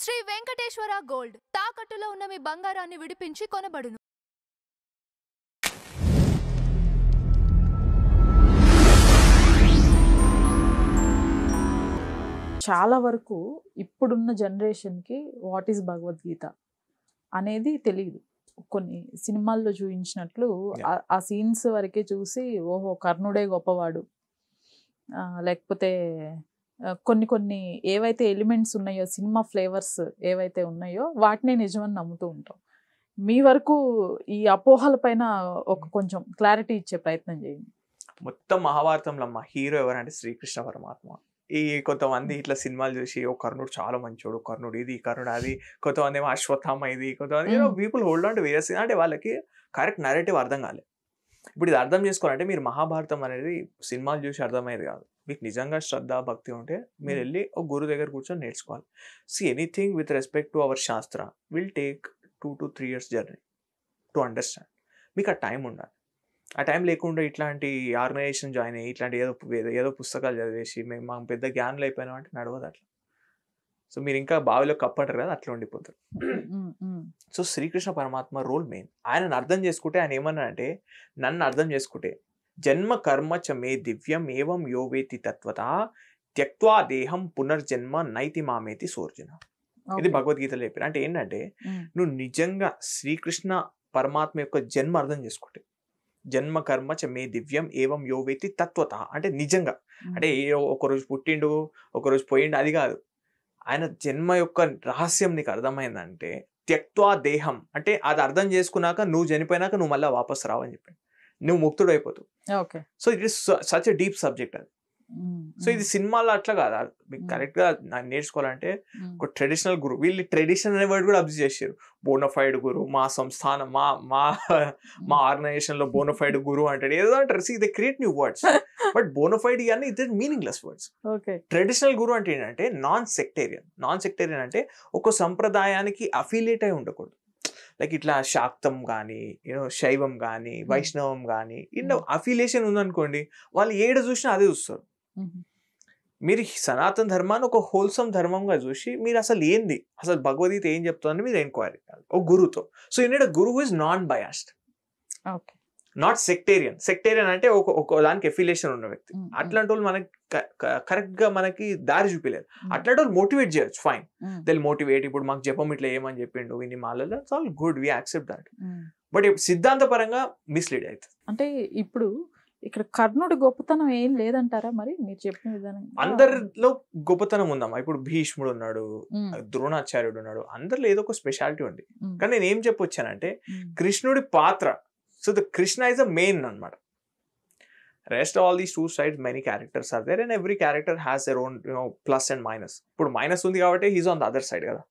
Shri Venkateswara gold తాకట్టులో ఉన్న మీ బంగారాన్ని విడిపించి కొనబడును. చాలా వరకు ఇప్పుడున్న జనరేషన్కి వాట్ ఈస్ భగవద్గీత అనేది తెలియదు. కొన్ని సినిమాల్లో చూపించినట్లు ఆ సీన్స్ వరకే చూసి ఓహో కర్ణుడే గొప్పవాడు, లేకపోతే కొన్ని కొన్ని ఏవైతే ఎలిమెంట్స్ ఉన్నాయో సినిమా ఫ్లేవర్స్ ఏవైతే ఉన్నాయో వాటినే నిజమని నమ్ముతూ ఉంటాం. మీ వరకు ఈ అపోహల పైన ఒక కొంచెం క్లారిటీ ఇచ్చే ప్రయత్నం చేయండి. మొత్తం మహాభారతంలో అమ్మ హీరో ఎవరంటే శ్రీకృష్ణ పరమాత్మ. ఈ కొంతమంది ఇట్లా సినిమాలు చూసి ఓ కర్ణుడు చాలా మంచోడు, కర్ణుడు ఇది, కర్ణుడు అది, కొంతమంది ఏమో అశ్వత్థామ ఇది, కొంతమంది people hold on to various అంటే వాళ్ళకి కరెక్ట్ నరేటివ్ అర్థం కాలేదు. ఇప్పుడు ఇది అర్థం చేసుకోవాలంటే మీరు మహాభారతం అనేది సినిమాలు చూసి అర్థమయ్యేది కాదు. మీకు నిజంగా శ్రద్ధ భక్తి ఉంటే మీరు వెళ్ళి ఒక గురు దగ్గర కూర్చొని నేర్చుకోవాలి. See anything with respect to our shastra will take 2 to 3 years journey to understand. మీకు ఆ టైం ఉండాలి. ఆ టైం లేకుండా ఇట్లాంటి ఆర్గనైజేషన్ జాయిన్ అయ్యి ఇట్లాంటి ఏదో పుస్తకాలు చదివేసి మేము మా పెద్ద జ్ఞానులు అయిపోయినాం అంటే నడవదు అట్లా. సో మీరు ఇంకా బావిలో కప్పంటారు కదా, అట్లా ఉండిపోతారు. సో శ్రీకృష్ణ పరమాత్మ రోల్ మెయిన్. ఆయనను అర్థం చేసుకుంటే ఆయన ఏమన్నా అంటే నన్ను అర్థం చేసుకుంటే జన్మ కర్మ చ మే దివ్యం ఏవం యోవేతి తత్వత త్యక్వా దేహం పునర్జన్మ నైతి మామేతి సోర్జున. ఇది భగవద్గీతలో చెప్పారు. అంటే ఏంటంటే నువ్వు నిజంగా శ్రీకృష్ణ పరమాత్మ యొక్క జన్మ అర్థం చేసుకుంటే జన్మ కర్మ చ మే దివ్యం ఏవం యోవేతి తత్వత అంటే నిజంగా అంటే ఒకరోజు పుట్టిండు ఒకరోజు పోయిండు అది కాదు. ఆయన జన్మ యొక్క రహస్యం నీకు అర్థమైందంటే త్యక్వా దేహం అంటే అది అర్థం చేసుకున్నాక నువ్వు చనిపోయినాక నువ్వు మళ్ళీ వాపస్ రావని చెప్పాడు. నువ్వు ముక్తుడు అయిపోతావు. So it is such a deep subject అది. సో ఇది సినిమాలో అట్లా కాదు. మీకు కరెక్ట్ గా నేర్చుకోవాలంటే ఒక ట్రెడిషనల్ గురు, వీళ్ళు ట్రెడిషన్ అనే వర్డ్ కూడా అబ్జర్వ్ చేశారు. బోనఫైడ్ గురు, మా సంస్థానం మా ఆర్గనైజేషన్ లో బోనఫైడ్ గురు అంటాడు, ఏదో అంటారు. They create new words, but bona fide ఇవన్నీ ఇది మీనింగ్లెస్ వర్డ్స్. ట్రెడిషనల్ గురు అంటే ఏంటంటే నాన్ సెక్టేరియన్. నాన్ సెక్టేరియన్ అంటే ఒక సంప్రదాయానికి అఫిలియేట్ అయి ఉండకూడదు. లైక్ ఇట్లా శాక్తం కానీ శైవం కానీ వైష్ణవం కానీ ఇట్లా అఫిలియేషన్ ఉందనుకోండి, వాళ్ళు ఏడ చూసినా అదే చూస్తారు. మీరు సనాతన ధర్మాన్ని ఒక హోల్సమ్ ధర్మంగా చూసి మీరు అసలు ఏంది, అసలు భగవద్గీత ఏం చెప్తుందని మీరు ఎంక్వైరీ ఒక గురుతో. సో ఏంటంటే గురువు is non biased, not sectarian. Sectarian అంటే ఒక దానికి ఎఫిలియేషన్ ఉన్న వ్యక్తి. అట్లాంటి వాళ్ళు మనకి కరెక్ట్ గా మనకి దారి చూపించలేదు. అట్లాంటి వాళ్ళు మోటివేట్ చేయొచ్చు, ఫైన్, దే మోటివేట్. ఇప్పుడు మాకు జపం ఇట్లా ఏమని చెప్పిండు ఇన్ని మాలలో, it's all good, we accept that. But సిద్ధాంత పరంగా మిస్లీడ్ అవుతుంది. అంటే ఇప్పుడు ఇక్కడ కర్ణుడి గొప్పతనం ఏం లేదంటారా? మరి మీరు చెప్పిన విధానం అందరిలో గొప్పతనం ఉందమ్మా. ఇప్పుడు భీష్ముడు ఉన్నాడు, ద్రోణాచార్యుడు ఉన్నాడు, అందరిలో ఏదో ఒక స్పెషాలిటీ ఉంది. కానీ నేను ఏం చెప్పొచ్చానంటే కృష్ణుడి పాత్ర, so the Krishna is the main అన్నమాట. Rest all these two sides, many characters are there and every character has their own plus and minus. ఇప్పుడు మైనస్ ఉంది కాబట్టి he's on the other side కదా.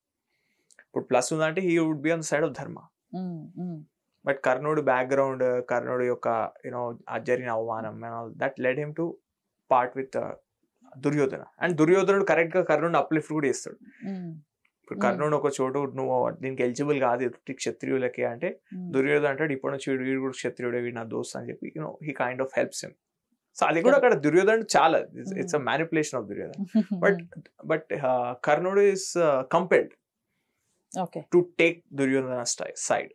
ఇప్పుడు ప్లస్ ఉందంటే he would be on the side of dharma. But కర్ణుడు background, కర్ణుడు యొక్క జరిగిన అవమానం that lead him to part with Duryodhana. And దుర్యోధనుడు కరెక్ట్ గా కర్ణుడు అప్లిఫ్ట్ కూడా చేస్తాడు. ఇప్పుడు కర్ణుడు ఒక చోటు నువ్వు దీనికి ఎలిజిబుల్ కాదు క్షత్రియులకి అంటే దుర్యోధన అంటాడు ఇప్పుడు నుంచి వీడు కూడా క్షత్రియుడే, వీడు నా దోస్త్ అని చెప్పి he kind of helps him. So అది కూడా అక్కడ దుర్యోధన చాలా it's a manipulation of Duryodhana. But కర్ణుడు is compelled to take Duryodhana side.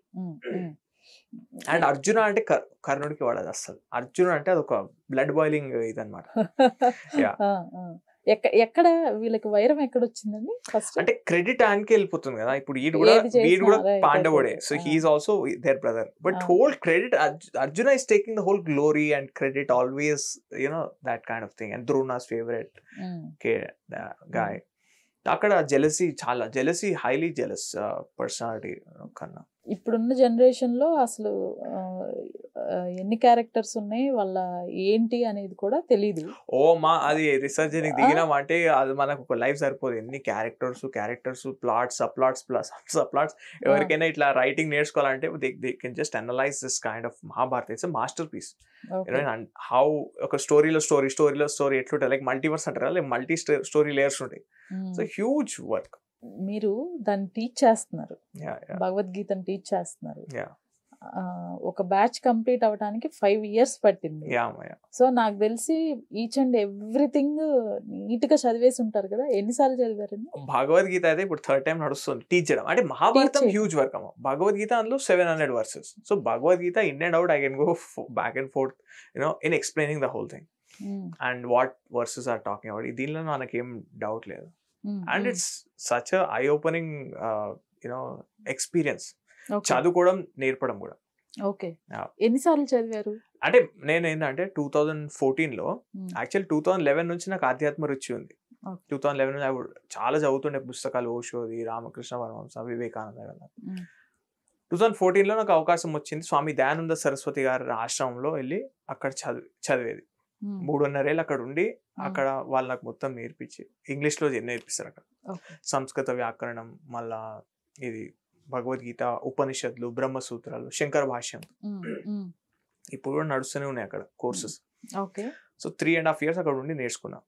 And Arjuna అంటే కర్ణుడికి వాడదు అసలు. అర్జున అంటే అది ఒక బ్లడ్ బాయిలింగ్ ఇదన్నమాట. ఎక్కడ వీళ్ళకి వైరం ఎక్కడ వచ్చిందండి? అంటే క్రెడిట్ ఆయనకి వెళ్ళిపోతుంది కదా. ఇప్పుడు వీడు కూడా పాండవుడే, so he is also their brother. But whole credit Arjuna is taking the whole glory and credit always, that kind of thing. And Drona's favourite guy. అక్కడ జెలసీ హైలీ జెలస్ పర్సనాలిటీ కన్నా. ఇప్పుడున్న జనరేషన్ లో అసలు ఎన్ని క్యారెక్టర్స్ ఉన్నాయి, వాళ్ళ ఏంటి అనేది కూడా తెలీదు. అది రీసెర్చ్ దిగినాం అంటే అది మనకు ఒక లైఫ్ సరిపోదు. ఎన్ని characters plots subplots plus subplots. ఎవరికైనా ఇట్లా రైటింగ్ నేర్చుకోవాలంటే they can just analyse this kind of Mahabharata. It's masterpiece. How ఒక స్టోరీలో స్టోరీ ఎట్లుంటాయి, లైక్ మల్టీవర్స్ అంటారు, లైక్ మల్టీ స్టోరీ లేయర్స్ ఉంటాయి. So huge work. మీరు దాన్ని టీచ్ చేస్తున్నారు, భగవద్గీతను టీచ్ చేస్తున్నారు. ఒక బ్యాచ్ కంప్లీట్ అవడానికి 5 years పట్టింది. సో నాకు తెలిసి ఈచ్ అండ్ ఎవ్రీథింగ్ నీట్ గా చదివేసి ఉంటారు కదా. ఎన్నిసార్లు చదివారండి? భగవద్గీత అయితే ఇప్పుడు 3rd time నడుస్తుంది టీచ్ చేయడం. అంటే మహాభారతం చేయడం. హ్యూజ్ వర్క్ అమ్మ. భగవద్గీత అందులో 700 verses. So Bhagavad Gita in and out I can go back and forth in explaining the whole thing and what verses are talking about. దీనిలో మనకేం డౌట్ లేదు. And it's such eye opening experience. చదువుకోవడం నేర్పడం కూడా. Okay, ఎన్నిసార్లు చదివారు? అంటే నేను ఏంటంటే 2014లో యాక్చువల్ 2011 నుంచి నాకు ఆధ్యాత్మ రుచి ఉంది. 2011 నుంచి చాలా చదువుతుండే పుస్తకాలు, ఓషోది, రామకృష్ణ పరమహంస, వివేకానంద గారు. 2014లో నాకు అవకాశం వచ్చింది. స్వామి దయానంద సరస్వతి గారి ఆశ్రమంలో వెళ్ళి అక్కడ చదివేది. 3.5 ఏళ్ళు అక్కడ ఉండి అక్కడ వాళ్ళు నాకు మొత్తం నేర్పించి ఇంగ్లీష్లో నేర్పిస్తారు అక్కడ. సంస్కృత వ్యాకరణం, మళ్ళా ఇది భగవద్గీత, ఉపనిషత్తులు, బ్రహ్మసూత్రాలు, శంకర భాష్యం ఇప్పుడు కూడా నడుస్తూనే ఉన్నాయి అక్కడ కోర్సెస్. సో 3.5 years అక్కడ ఉండి నేర్చుకున్నా.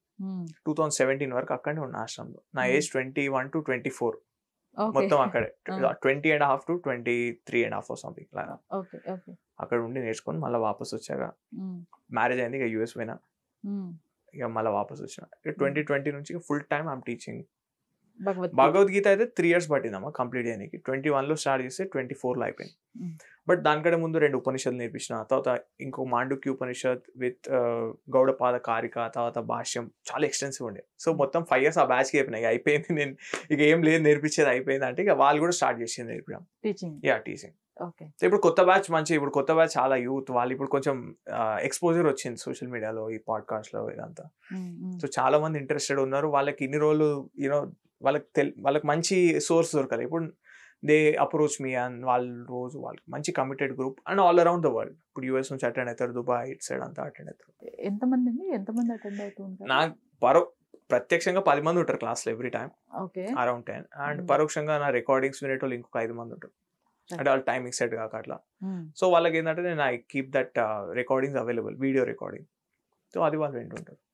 2017 వరకు అక్కడనే ఉన్న ఆశ్రమంలో. నా ఏజ్ 21 to 24 మొత్తం అక్కడే. 20.5 to 23.5 సంథింగ్ లాగా అక్కడ ఉండి నేర్చుకొని మళ్ళీ వాపస్ వచ్చాక మ్యారేజ్ అయింది. ఇక యూఎస్ పోయినా, ఇక మళ్ళీ వాపస్ వచ్చిన. 2020 నుంచి full time I'm teaching Bhagavad Gita. అయితే 3 years పట్టిందమ్మా కంప్లీట్ చేయడానికి. 21లో స్టార్ట్ చేస్తే 24లో అయిపోయింది. బట్ దానికంటే ముందు 2 ఉపనిషత్తులు నేర్పించిన. తర్వాత ఇంకో మాండుక్య ఉపనిషత్ విత్ గౌడపాద కారిక, తర్వాత భాష్యం చాలా ఎక్స్టెన్సివ్ ఉండే. సో మొత్తం 5 years ఆ బ్యాచ్కి అయిపోయినాయి. అయిపోయింది, నేను ఇక ఏం లేదు నేర్పించేది అయిపోయింది అంటే ఇక వాళ్ళు కూడా స్టార్ట్ చేసింది నేర్పడం. టీచింగ్. ఇప్పుడు కొత్త బ్యాచ్ ఇప్పుడు కొత్త బ్యాచ్ చాలా యూత్ వాళ్ళు ఇప్పుడు కొంచెం ఎక్స్పోజర్ వచ్చింది సోషల్ మీడియాలో, ఈ పాడ్కాస్ట్ లో ఇదంతా. సో చాలా మంది ఇంట్రెస్టెడ్ ఉన్నారు. వాళ్ళకి ఇన్ని రోజులు వాళ్ళకి మంచి సోర్స్ దొరకాలి. ఇప్పుడు దే అప్రోచ్ మీ అండ్ వాళ్ళకి మంచి committed group and all around the world. ఇప్పుడు యూఎస్ నుంచి అటెండ్ అవుతారు, దుబాయ్ ఇట్ సైడ్ అంతా అటెండ్ అవుతారు. ఎంతమంది అటెండ్ అవుతుంటారు? నాకు ప్రత్యక్షంగా 10 మంది ఉంటారు క్లాస్లో ఎవ్రీ టైం, అరౌండ్ 10. అండ్ పరోక్షంగా నా రికార్డింగ్స్ వినేటోళ్ళు ఇంకొక 5 మంది ఉంటారు. అంటే వాళ్ళ టైమింగ్ సెట్ కాక అట్లా. సో వాళ్ళకి ఏంటంటే నేను I keep that recordings available, video recording. So అది వాళ్ళు వింటుంటారు.